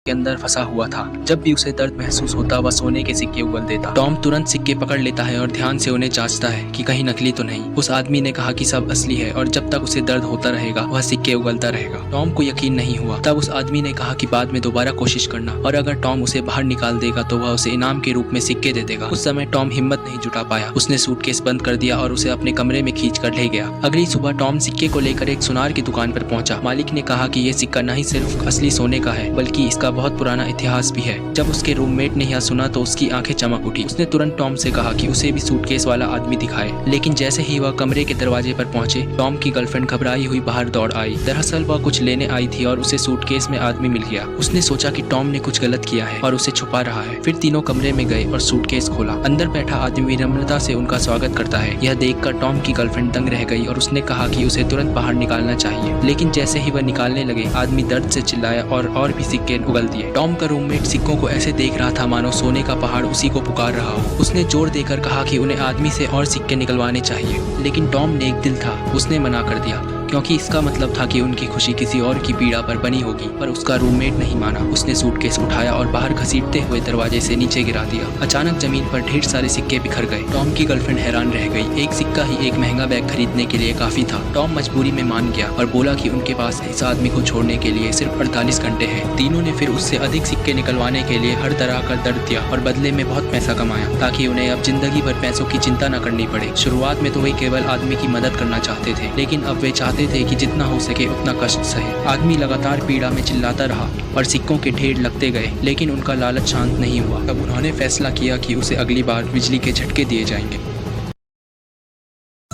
के अंदर फंसा हुआ था। जब भी उसे दर्द महसूस होता वह सोने के सिक्के उगल देता। टॉम तुरंत सिक्के पकड़ लेता है और ध्यान से उन्हें जांचता है कि कहीं नकली तो नहीं। उस आदमी ने कहा कि सब असली है और जब तक उसे दर्द होता रहेगा वह सिक्के उगलता रहेगा। टॉम को यकीन नहीं हुआ। तब उस आदमी ने कहा कि बाद में दोबारा कोशिश करना और अगर टॉम उसे बाहर निकाल देगा तो वह उसे इनाम के रूप में सिक्के दे देगा। उस समय टॉम हिम्मत नहीं जुटा पाया। उसने सूटकेस बंद कर दिया और उसे अपने कमरे में खींच कर ले गया। अगली सुबह टॉम सिक्के को लेकर एक सुनार की दुकान पर पहुंचा। मालिक ने कहा कि यह सिक्का नहीं सिर्फ असली सोने का है बल्कि इसका बहुत पुराना इतिहास भी है। जब उसके रूममेट ने यह सुना तो उसकी आंखें चमक उठी। उसने तुरंत टॉम से कहा कि उसे भी सूटकेस वाला आदमी दिखाए, लेकिन जैसे ही वह कमरे के दरवाजे पर पहुंचे टॉम की गर्लफ्रेंड घबराई हुई बाहर दौड़ आई। दरअसल वह कुछ लेने आई थी और उसे सूटकेस में आदमी मिल गया। उसने सोचा कि टॉम ने कुछ गलत किया है और उसे छुपा रहा है। फिर तीनों कमरे में गए और सूटकेस खोला। अंदर बैठा आदमी विनम्रता से उनका स्वागत करता है। यह देखकर टॉम की गर्लफ्रेंड दंग रह गई और उसने कहा कि उसे तुरंत बाहर निकालना चाहिए, लेकिन जैसे ही वह निकालने लगे आदमी दर्द से चिल्लाया और भी सिक्के उगल दिए। टॉम का रूममेट सिक्कों को ऐसे देख रहा था मानो सोने का पहाड़ उसी को पुकार रहा हो। उसने जोर देकर कहा कि उन्हें आदमी से और सिक्के निकलवाने चाहिए, लेकिन टॉम ने एक दिल था, उसने मना कर दिया क्योंकि इसका मतलब था कि उनकी खुशी किसी और की पीड़ा पर बनी होगी। पर उसका रूममेट नहीं माना। उसने सूटकेस उठाया और बाहर घसीटते हुए दरवाजे से नीचे गिरा दिया। अचानक जमीन पर ढेर सारे सिक्के बिखर गए। टॉम की गर्लफ्रेंड हैरान रह गई। एक सिक्का ही एक महंगा बैग खरीदने के लिए काफी था। टॉम मजबूरी में मान गया और बोला कि उनके पास इस आदमी को छोड़ने के लिए सिर्फ 48 घंटे हैं। तीनों ने फिर उससे अधिक सिक्के निकलवाने के लिए हर तरह का दर्द दिया और बदले में बहुत पैसा कमाया ताकि उन्हें अब जिंदगी भर पैसों की चिंता न करनी पड़े। शुरुआत में तो वे केवल आदमी की मदद करना चाहते थे, लेकिन अब वे चाहते थे कि जितना हो सके उतना कष्ट सहे। आदमी लगातार पीड़ा में चिल्लाता रहा और सिक्कों के ढेर लगते गए, लेकिन उनका लालच शांत नहीं हुआ। तब उन्होंने फैसला किया कि उसे अगली बार बिजली के झटके दिए जाएंगे।